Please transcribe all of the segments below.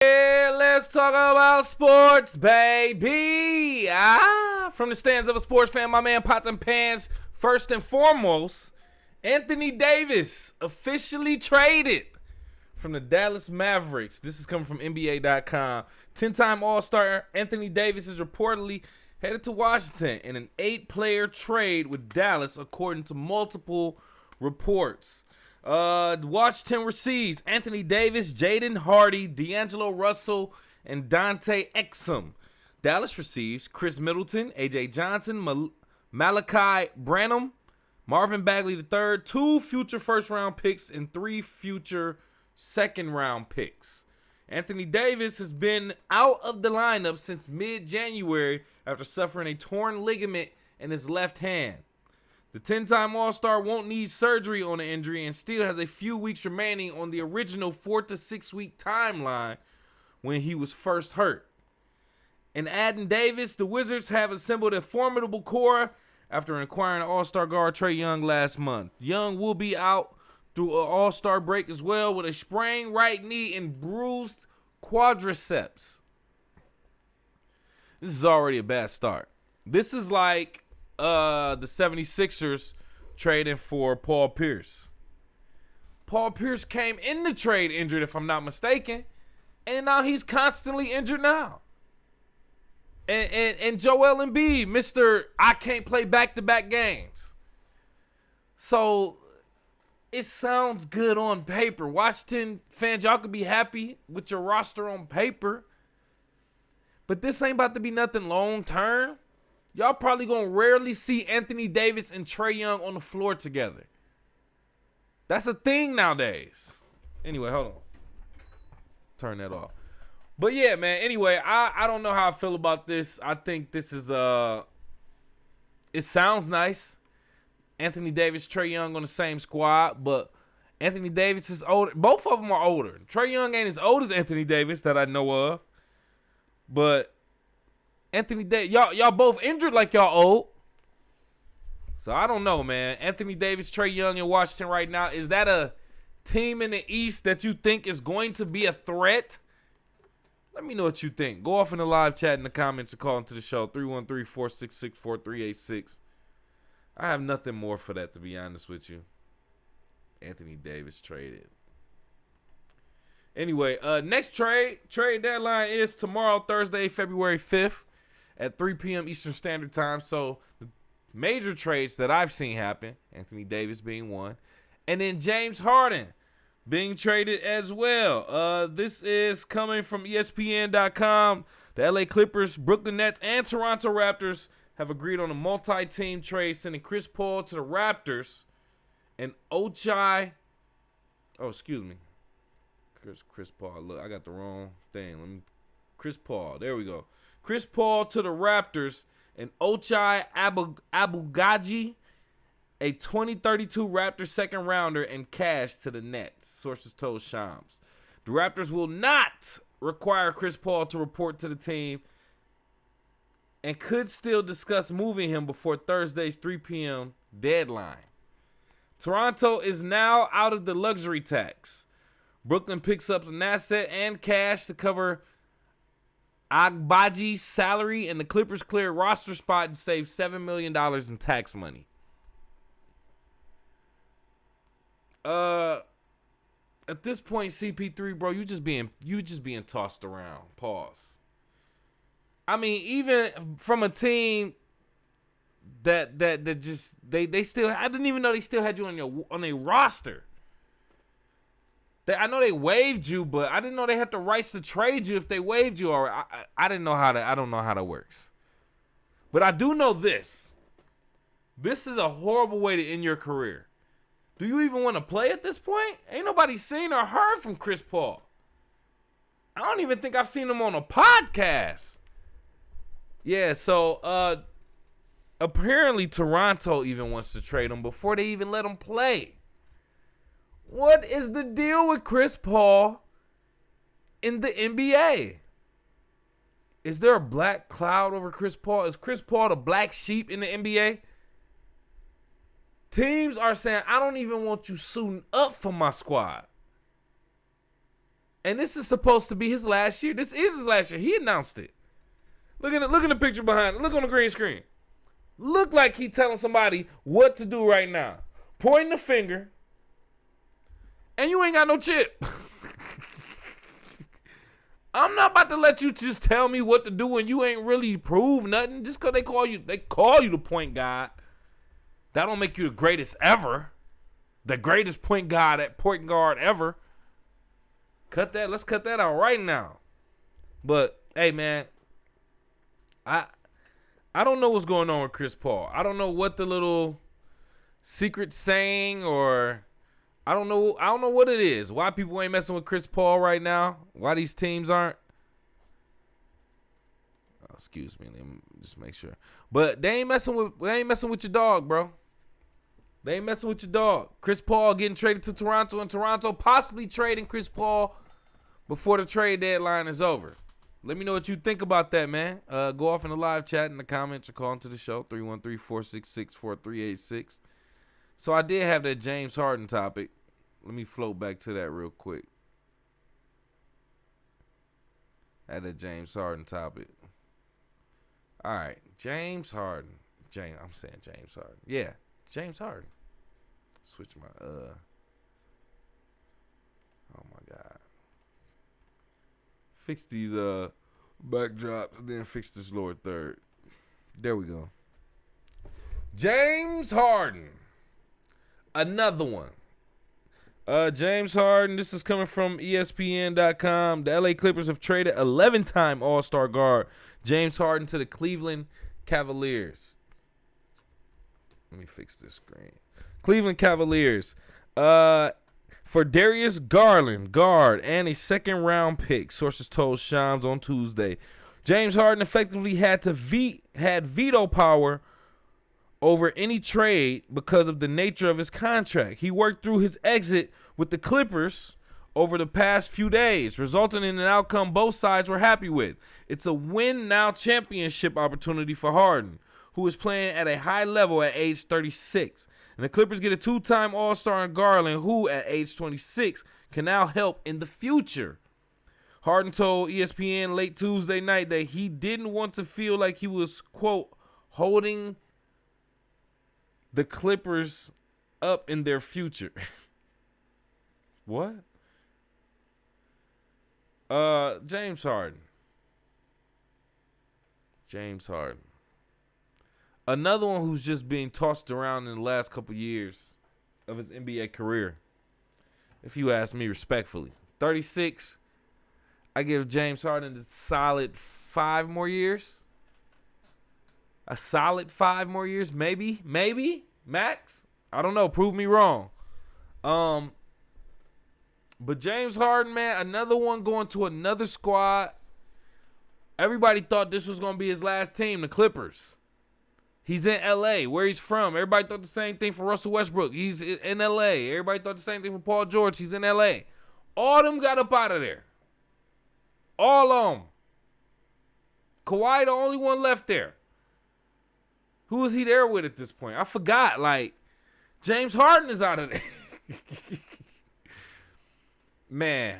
Yeah, let's talk about sports, baby. From the stands of a sports fan, my man Pots and Pans. First and foremost, Anthony Davis officially traded from the Dallas Mavericks. This is coming from NBA.com. 10-time All-Star Anthony Davis is reportedly headed to Washington in an 8-player trade with Dallas, according to multiple reports. Washington receives Anthony Davis, Jaden Hardy, D'Angelo Russell, and Dante Exum. Dallas receives Khris Middleton, AJ Johnson, Malaki Branham, Marvin Bagley III, 2 future first-round picks, and 3 future second-round picks. Anthony Davis has been out of the lineup since mid-January after suffering a torn ligament in his left hand. The 10-time All-Star won't need surgery on the injury and still has a few weeks remaining on the original 4 to 6 week timeline when he was first hurt. In adding Davis, the Wizards have assembled a formidable core after acquiring All-Star guard Trae Young last month. Young will be out through an All-Star break as well with a sprained right knee and bruised quadriceps. This is already a bad start. This is like the 76ers trading for Paul Pierce. Paul Pierce came in the trade injured, if I'm not mistaken, and now he's constantly injured now. And Joel Embiid, Mr. I can't play back-to-back games. So it sounds good on paper. Washington fans, y'all could be happy with your roster on paper. But this ain't about to be nothing long-term. Y'all probably going to rarely see Anthony Davis and Trae Young on the floor together. That's a thing nowadays. Anyway, hold on. Turn that off. But yeah, man, anyway, I don't know how I feel about this. I think this is, it sounds nice. Anthony Davis, Trae Young on the same squad, but Anthony Davis is older. Both of them are older. Trae Young ain't as old as Anthony Davis that I know of. But Anthony Davis, y'all both injured like y'all old. So I don't know, man. Anthony Davis, Trae Young in Washington right now. Is that a team in the East that you think is going to be a threat? Let me know what you think. Go off in the live chat in the comments or call into the show. 313-466-4386. I have nothing more for that, to be honest with you. Anthony Davis traded. Anyway, next trade deadline is tomorrow, Thursday, February 5th at 3 p.m. Eastern Standard Time. So the major trades that I've seen happen, Anthony Davis being one, and then James Harden being traded as well. This is coming from ESPN.com. The LA Clippers, Brooklyn Nets, and Toronto Raptors have agreed on a multi-team trade, sending Chris Paul to the Raptors and Ochai. Oh, excuse me. Chris Paul. Look, I got the wrong thing. Chris Paul. There we go. Chris Paul to the Raptors and Ochai Abugaji, a 2032 Raptors second rounder, and cash to the Nets, sources told Shams. The Raptors will not require Chris Paul to report to the team and could still discuss moving him before Thursday's 3 p.m. deadline. Toronto is now out of the luxury tax. Brooklyn picks up an asset and cash to cover Agbaji's salary, and the Clippers clear a roster spot and save $7 million in tax money. At this point, CP3, bro, you just being tossed around. Pause. I mean, even from a team that just they still, I didn't even know they still had you on a roster. I know they waived you, but I didn't know they had the rights to trade you if they waived you. Or I didn't know how to. I don't know how that works. But I do know this. This is a horrible way to end your career. Do you even want to play at this point? Ain't nobody seen or heard from Chris Paul. I don't even think I've seen him on a podcast. Yeah, so apparently Toronto even wants to trade him before they even let him play. What is the deal with Chris Paul in the NBA? Is there a black cloud over Chris Paul? Is Chris Paul the black sheep in the NBA? Teams are saying, I don't even want you suiting up for my squad. And this is supposed to be his last year. This is his last year. He announced it. Look at the picture behind it. Look on the green screen. Look like he telling somebody what to do right now. Pointing the finger. And you ain't got no chip. I'm not about to let you just tell me what to do when you ain't really proved nothing. Just because they call you the point guard. That don't make you the greatest ever. The greatest point guard ever. Let's cut that out right now. But hey, man, I don't know what's going on with Chris Paul. I don't know what the little secret saying or I don't know what it is. Why people ain't messing with Chris Paul right now? Why these teams aren't? Oh, excuse me, let me just make sure. But they ain't messing with your dog, bro. They ain't messing with your dog. Chris Paul getting traded to Toronto, and Toronto possibly trading Chris Paul before the trade deadline is over. Let me know what you think about that, man. Go off in the live chat in the comments or call into the show, 313-466-4386. So I did have that James Harden topic. Let me float back to that real quick. I had that James Harden topic. All right, James Harden. I'm saying James Harden. Yeah, James Harden. Switch my oh my God. Fix these backdrops, then fix this lower third. There we go. James Harden. Another one. James Harden, this is coming from ESPN.com. The LA Clippers have traded 11-time All-Star guard James Harden to the Cleveland Cavaliers. Let me fix this screen. Cleveland Cavaliers. For Darius Garland, guard, and a second-round pick, sources told Shams on Tuesday. James Harden effectively had veto power over any trade because of the nature of his contract. He worked through his exit with the Clippers over the past few days, resulting in an outcome both sides were happy with. It's a win-now championship opportunity for Harden, who is playing at a high level at age 36. And the Clippers get a two-time All-Star in Garland, who at age 26 can now help in the future. Harden told ESPN late Tuesday night that he didn't want to feel like he was, quote, holding the Clippers up in their future. What? James Harden. Another one who's just being tossed around in the last couple years of his NBA career. If you ask me respectfully. 36. I give James Harden a solid 5 more years. A solid 5 more years, maybe, max. I don't know. Prove me wrong. But James Harden, man, another one going to another squad. Everybody thought this was going to be his last team, the Clippers. He's in L.A., where he's from. Everybody thought the same thing for Russell Westbrook. He's in L.A. Everybody thought the same thing for Paul George. He's in L.A. All them got up out of there. All of them. Kawhi, the only one left there. Who is he there with at this point? I forgot. Like, James Harden is out of there. Man,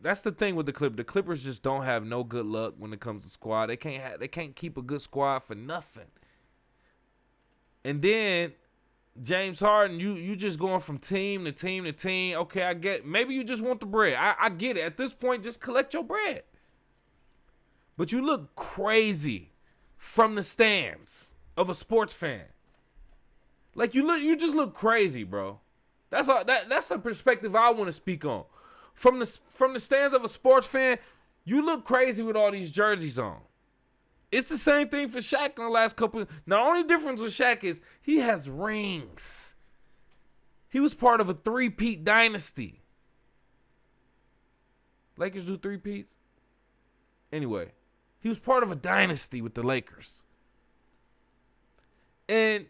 that's the thing with the Clippers. The Clippers just don't have no good luck when it comes to squad. They can't keep a good squad for nothing. And then James Harden, you just going from team to team to team. Okay, I get. Maybe you just want the bread. I get it. At this point, just collect your bread. But you look crazy from the stands of a sports fan. Like you just look crazy, bro. That's a perspective I want to speak on. From the stands of a sports fan, you look crazy with all these jerseys on. It's the same thing for Shaq in the last couple. The only difference with Shaq is he has rings. He was part of a three-peat dynasty. Lakers do three-peats? Anyway, he was part of a dynasty with the Lakers. And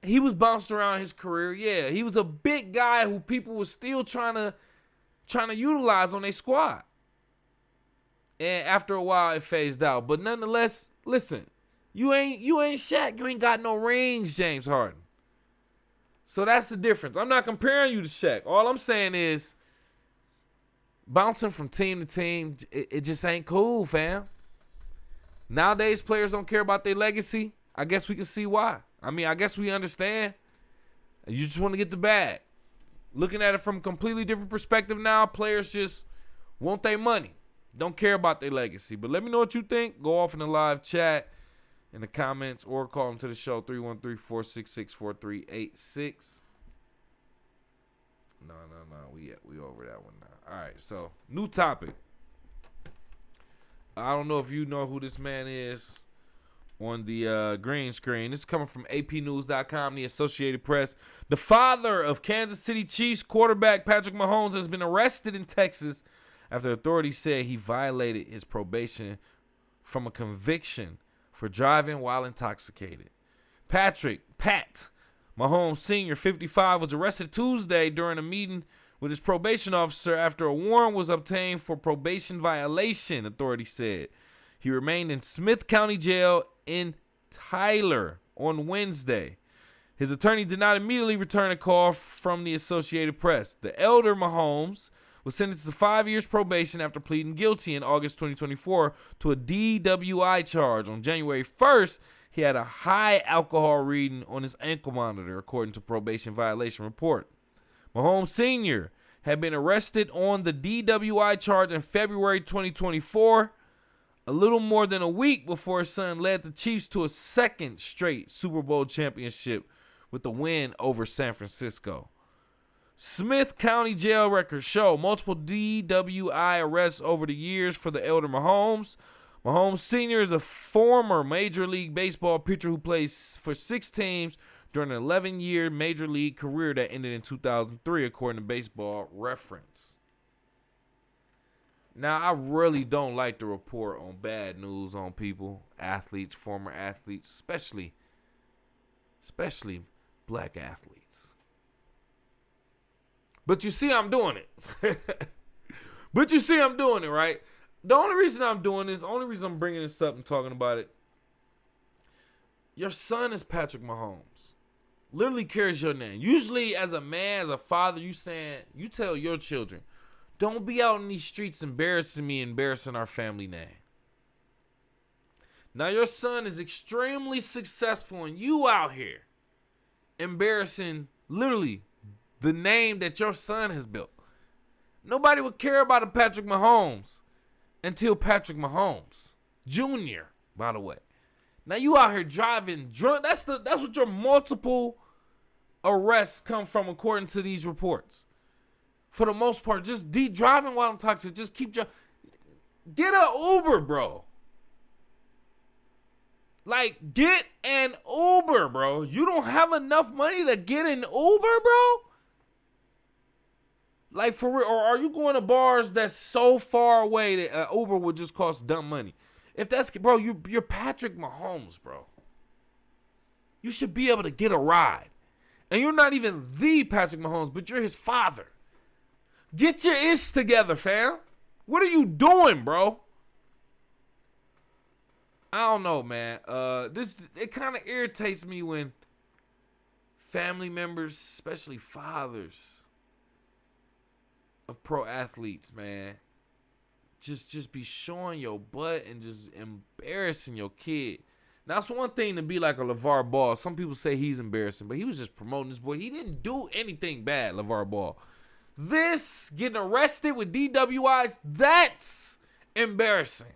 he was bounced around his career. Yeah, he was a big guy who people were still trying to utilize on their squad. And after a while, it phased out. But nonetheless, listen, you ain't Shaq. You ain't got no rings, James Harden. So that's the difference. I'm not comparing you to Shaq. All I'm saying is bouncing from team to team, it just ain't cool, fam. Nowadays, players don't care about their legacy. I guess we can see why. I mean, I guess we understand. You just want to get the bag. Looking at it from a completely different perspective now, players just want their money. Don't care about their legacy. But let me know what you think. Go off in the live chat, in the comments, or call them to the show, 313-466-4386. No. We over that one now. All right, so new topic. I don't know if you know who this man is on the green screen. This is coming from APnews.com, the Associated Press. The father of Kansas City Chiefs quarterback Patrick Mahomes has been arrested in Texas after authorities said he violated his probation from a conviction for driving while intoxicated. Pat Mahomes Sr., 55, was arrested Tuesday during a meeting with his probation officer after a warrant was obtained for probation violation, authorities said. He remained in Smith County Jail in Tyler on Wednesday. His attorney did not immediately return a call from the Associated Press. The elder Mahomes was sentenced to 5 years probation after pleading guilty in August 2024 to a DWI charge. On January 1st, he had a high alcohol reading on his ankle monitor, according to probation violation report. Mahomes Sr. had been arrested on the DWI charge in February 2024, a little more than a week before his son led the Chiefs to a second straight Super Bowl championship with the win over San Francisco. Smith County jail records show multiple DWI arrests over the years for the elder Mahomes. Mahomes Sr. is a former Major League Baseball pitcher who plays for 6 teams during an 11-year Major League career that ended in 2003, according to Baseball Reference. Now, I really don't like to report on bad news on people, athletes, former athletes, especially black athletes. But you see I'm doing it. Right? The only reason I'm doing this, the only reason I'm bringing this up and talking about it, your son is Patrick Mahomes. Literally carries your name. Usually as a man, as a father, you tell your children, don't be out in these streets embarrassing me, embarrassing our family name. Now your son is extremely successful and you out here embarrassing literally the name that your son has built. Nobody would care about a Patrick Mahomes until Patrick Mahomes Jr., by the way. Now you out here driving drunk. That's what your multiple arrests come from, according to these reports. For the most part, just driving while intoxicated. Just keep driving. Get an Uber, bro. Like, get an Uber, bro. You don't have enough money to get an Uber, bro? Like, for real. Or are you going to bars that's so far away that an Uber would just cost dumb money? If that's, bro, you're Patrick Mahomes, bro. You should be able to get a ride. And you're not even the Patrick Mahomes, but you're his father. Get your ish together, fam. What are you doing, bro? I don't know, man. It kind of irritates me when family members, especially fathers of pro athletes, man, just be showing your butt and just embarrassing your kid. Now, it's one thing to be like a LeVar Ball. Some people say he's embarrassing, but he was just promoting his boy. He didn't do anything bad, LeVar Ball. This, getting arrested with DWIs, that's embarrassing.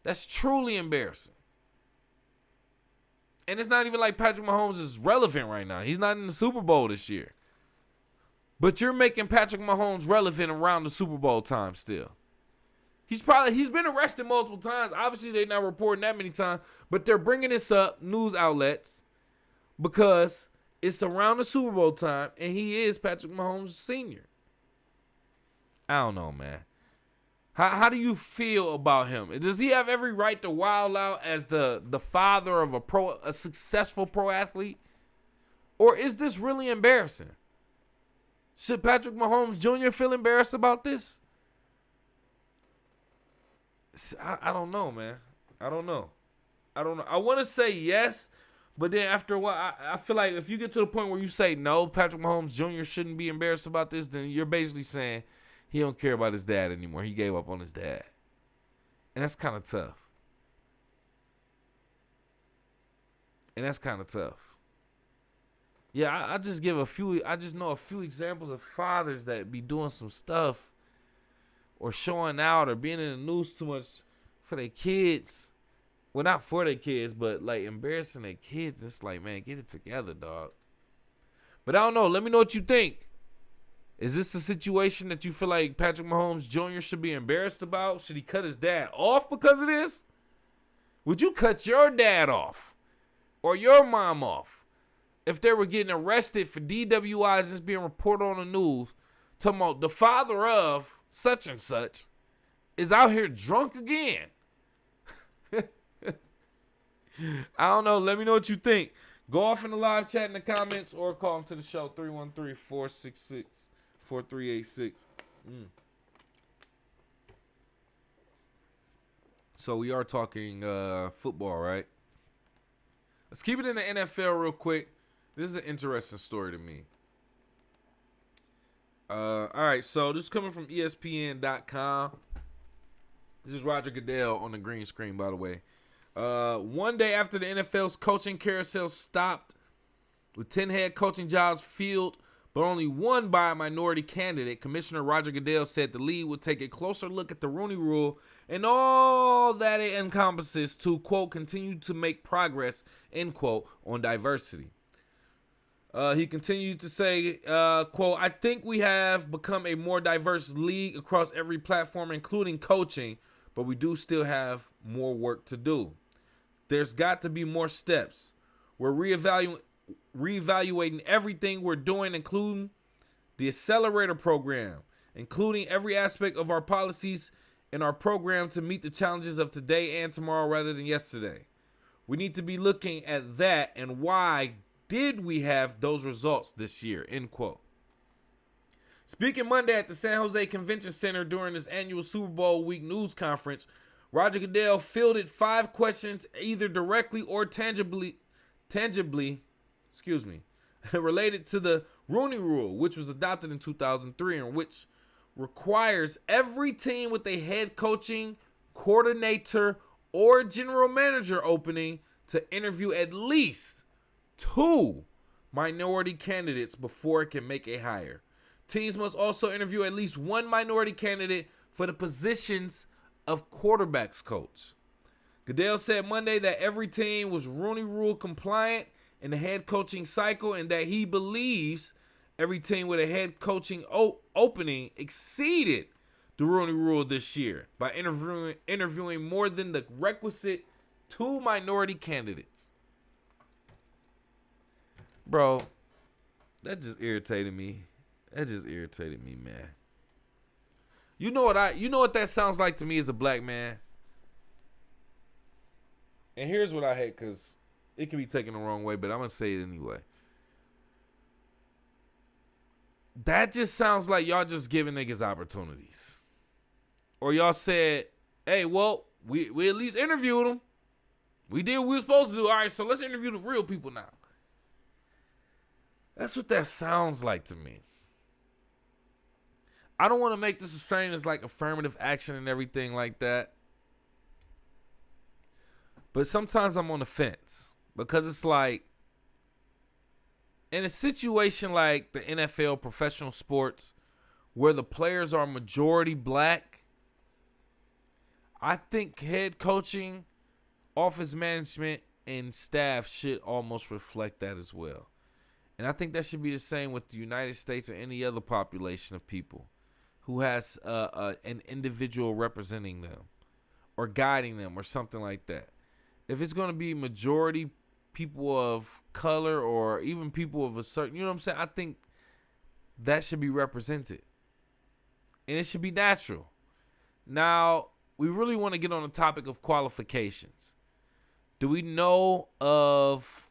That's truly embarrassing. And it's not even like Patrick Mahomes is relevant right now. He's not in the Super Bowl this year. But you're making Patrick Mahomes relevant around the Super Bowl time still. He's been arrested multiple times. Obviously, they're not reporting that many times. But they're bringing this up, news outlets, because it's around the Super Bowl time, and he is Patrick Mahomes Sr. I don't know, man. How do you feel about him? Does he have every right to wild out as the father of a successful pro athlete? Or is this really embarrassing? Should Patrick Mahomes Jr. feel embarrassed about this? I don't know, man. I don't know. I want to say yes, But then after a while, I feel like if you get to the point where you say, no, Patrick Mahomes Jr. shouldn't be embarrassed about this, then you're basically saying he don't care about his dad anymore. He gave up on his dad. And that's kind of tough. Yeah, I just give I just know a few examples of fathers that be doing some stuff or showing out or being in the news too much for their kids. Well, not for their kids, but like embarrassing their kids. It's like, man, get it together, dog. But I don't know. Let me know what you think. Is this a situation that you feel like Patrick Mahomes Jr. should be embarrassed about? Should he cut his dad off because of this? Would you cut your dad off or your mom off if they were getting arrested for DWIs just being reported on the news, talking about the father of such and such is out here drunk again? I don't know. Let me know what you think. Go off in the live chat in the comments or call them to the show, 313-466-4386. So we are talking football, right? Let's keep it in the NFL real quick. This is an interesting story to me. All right, so this is coming from ESPN.com. This is Roger Goodell on the green screen, by the way. One day after the NFL's coaching carousel stopped with 10 head coaching jobs filled, but only one by a minority candidate, Commissioner Roger Goodell said the league would take a closer look at the Rooney Rule and all that it encompasses to, quote, continue to make progress, end quote, on diversity. He continued to say, quote, I think we have become a more diverse league across every platform, including coaching, but we do still have more work to do. There's got to be more steps. We're reevaluating everything we're doing, including the accelerator program, including every aspect of our policies and our program to meet the challenges of today and tomorrow rather than yesterday. We need to be looking at that and why did we have those results this year, end quote. Speaking Monday at the San Jose Convention Center during his annual Super Bowl week news conference, Roger Goodell fielded 5 questions either directly or tangibly, related to the Rooney Rule, which was adopted in 2003 and which requires every team with a head coaching, coordinator, or general manager opening to interview at least 2 minority candidates before it can make a hire. Teams must also interview at least 1 minority candidate for the positions of quarterbacks coach. Goodell said Monday that every team was Rooney Rule compliant in the head coaching cycle and that he believes every team with a head coaching opening exceeded the Rooney Rule this year by interviewing more than the requisite 2 minority candidates. Bro, that just irritated me. Man. You know what that sounds like to me as a black man? And here's what I hate, because it can be taken the wrong way, but I'm going to say it anyway. That just sounds like y'all just giving niggas opportunities. Or y'all said, hey, well, we at least interviewed them. We did what we were supposed to do. All right, so let's interview the real people now. That's what that sounds like to me. I don't want to make this the same as like affirmative action and everything like that. But sometimes I'm on the fence because it's like in a situation like the NFL, professional sports, where the players are majority black, I think head coaching, office management, and staff should almost reflect that as well. And I think that should be the same with the United States or any other population of people who has an individual representing them or guiding them or something like that. If it's going to be majority people of color or even people of a certain, you know what I'm saying? I think that should be represented. And it should be natural. Now, we really want to get on the topic of qualifications. Do we know of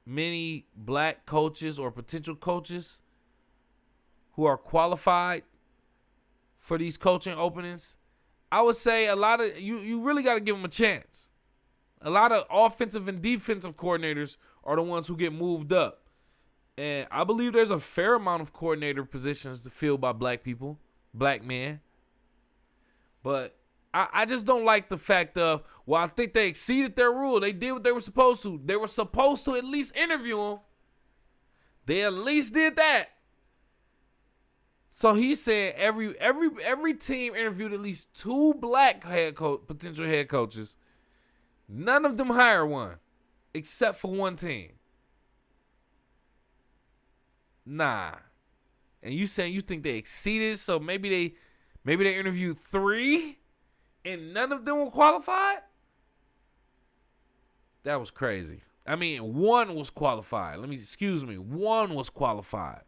many black coaches or potential coaches who are qualified for these coaching openings? I would say a lot of you really got to give them a chance. A lot of offensive and defensive coordinators are the ones who get moved up. And I believe there's a fair amount of coordinator positions to fill by black people, black men. But I just don't like the fact of, well, I think they exceeded their rule. They did what they were supposed to. They were supposed to at least interview him. They at least did that. So he said every team interviewed at least 2 black potential head coaches. None of them hired one, except for one team. Nah. And you saying you think they exceeded, so maybe they interviewed 3 and none of them were qualified? That was crazy. I mean, 1 was qualified. 1 was qualified.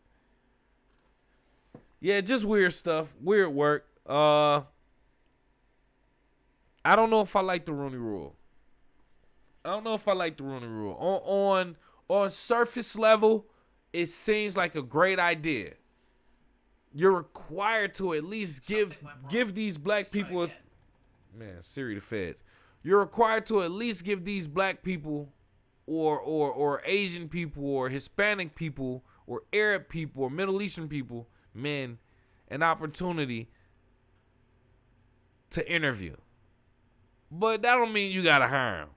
Yeah, just weird stuff. Weird work. I don't know if I like the Rooney Rule. On surface level, it seems like a great idea. You're required to at least give these black people Siri the feds. You're required to at least give these black people or Asian people or Hispanic people or Arab people or Middle Eastern people, men, an opportunity to interview. But that don't mean you got to hire them.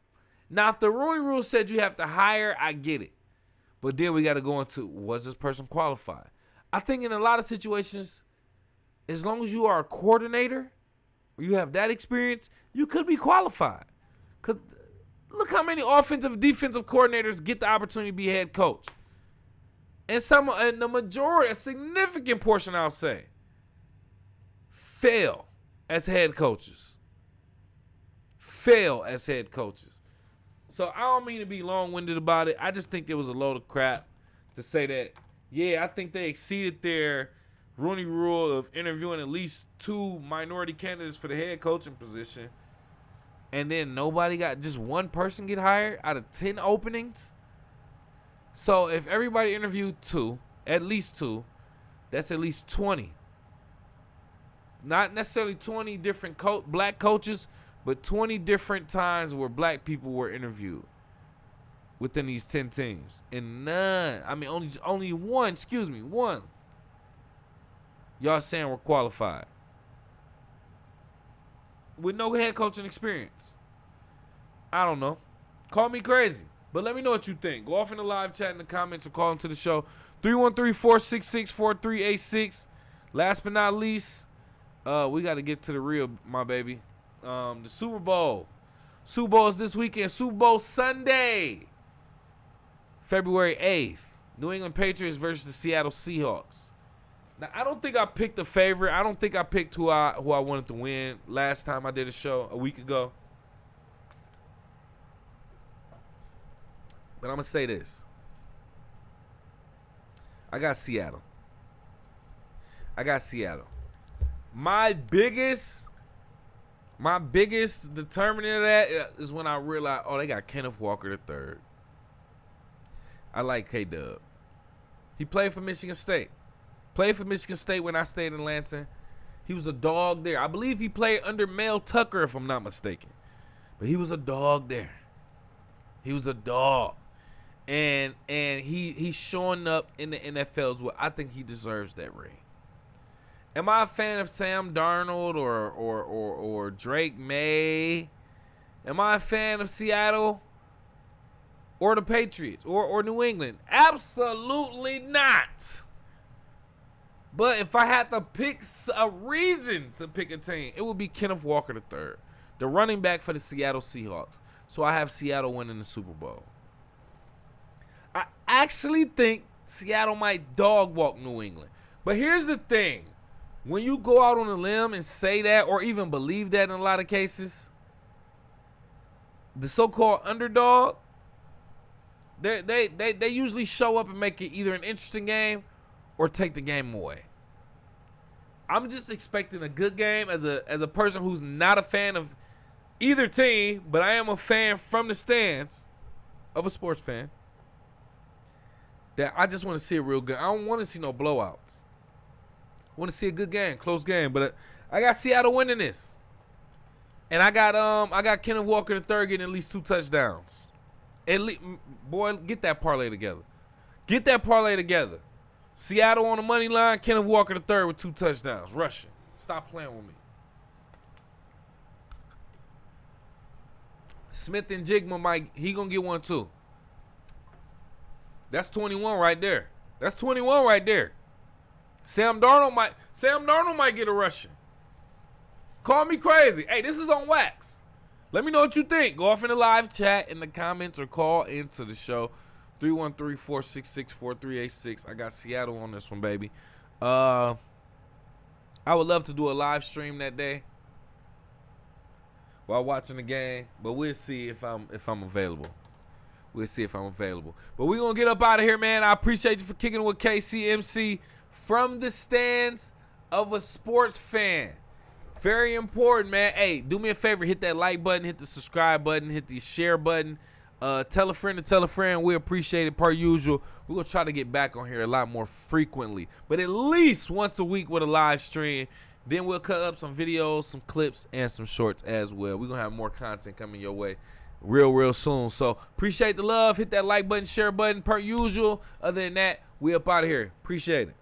Now, if the Rooney Rule said you have to hire, I get it. But then we got to go into, was this person qualified? I think in a lot of situations, as long as you are a coordinator or you have that experience, you could be qualified. Because look how many offensive, defensive coordinators get the opportunity to be head coach. And the majority, a significant portion, I'll say, fail as head coaches. So I don't mean to be long-winded about it. I just think it was a load of crap to say that, yeah, I think they exceeded their Rooney Rule of interviewing at least 2 minority candidates for the head coaching position. And then just 1 person get hired out of 10 openings. So if everybody interviewed 2, at least 2, that's at least 20. Not necessarily 20 different black coaches, but 20 different times where black people were interviewed within these 10 teams. And only one. Y'all saying we're qualified. With no head coaching experience. I don't know. Call me crazy. But let me know what you think. Go off in the live chat in the comments or call into the show. 313-466-4386. Last but not least, we got to get to the real, my baby. The Super Bowl. Super Bowl is this weekend. Super Bowl Sunday, February 8th. New England Patriots versus the Seattle Seahawks. Now, I don't think I picked a favorite. I don't think I picked who I wanted to win last time I did a show a week ago. But I'm going to say this. I got Seattle. My biggest determinant of that is when I realized, they got Kenneth Walker III. I like K-Dub. He played for Michigan State. When I stayed in Lansing. He was a dog there. I believe he played under Mel Tucker, if I'm not mistaken. But he was a dog there. And he's showing up in the NFL as well. I think he deserves that ring. Am I a fan of Sam Darnold or Drake May? Am I a fan of Seattle or the Patriots or New England? Absolutely not. But if I had to pick a reason to pick a team, it would be Kenneth Walker III, the running back for the Seattle Seahawks. So I have Seattle winning the Super Bowl. I actually think Seattle might dog walk New England. But here's the thing. When you go out on a limb and say that, or even believe that in a lot of cases, the so-called underdog, they usually show up and make it either an interesting game or take the game away. I'm just expecting a good game as a person who's not a fan of either team, but I am a fan from the stands of a sports fan. That I just want to see a real good. I don't want to see no blowouts. I want to see a good game, close game. But I got Seattle winning this, and I got Kenneth Walker III getting at least 2 touchdowns, Boy, get that parlay together. Get that parlay together. Seattle on the money line. Kenneth Walker III with 2 touchdowns. Rushing. Stop playing with me. Smith and Jigma he gonna get one too. That's 21 right there. That's 21 right there. Sam Darnold might get a rushing. Call me crazy. Hey, this is on wax. Let me know what you think. Go off in the live chat in the comments or call into the show. 313-466-4386. I got Seattle on this one, baby. I would love to do a live stream that day while watching the game, but we'll see if I'm available. We'll see if I'm available. But we're going to get up out of here, man. I appreciate you for kicking it with KCMC from the stands of a sports fan. Very important, man. Hey, do me a favor. Hit that like button. Hit the subscribe button. Hit the share button. Tell a friend to tell a friend. We appreciate it per usual. We're going to try to get back on here a lot more frequently, but at least once a week with a live stream. Then we'll cut up some videos, some clips, and some shorts as well. We're going to have more content coming your way real soon. So appreciate the love. Hit that like button, share button per usual. Other than that, we up out of here. Appreciate it.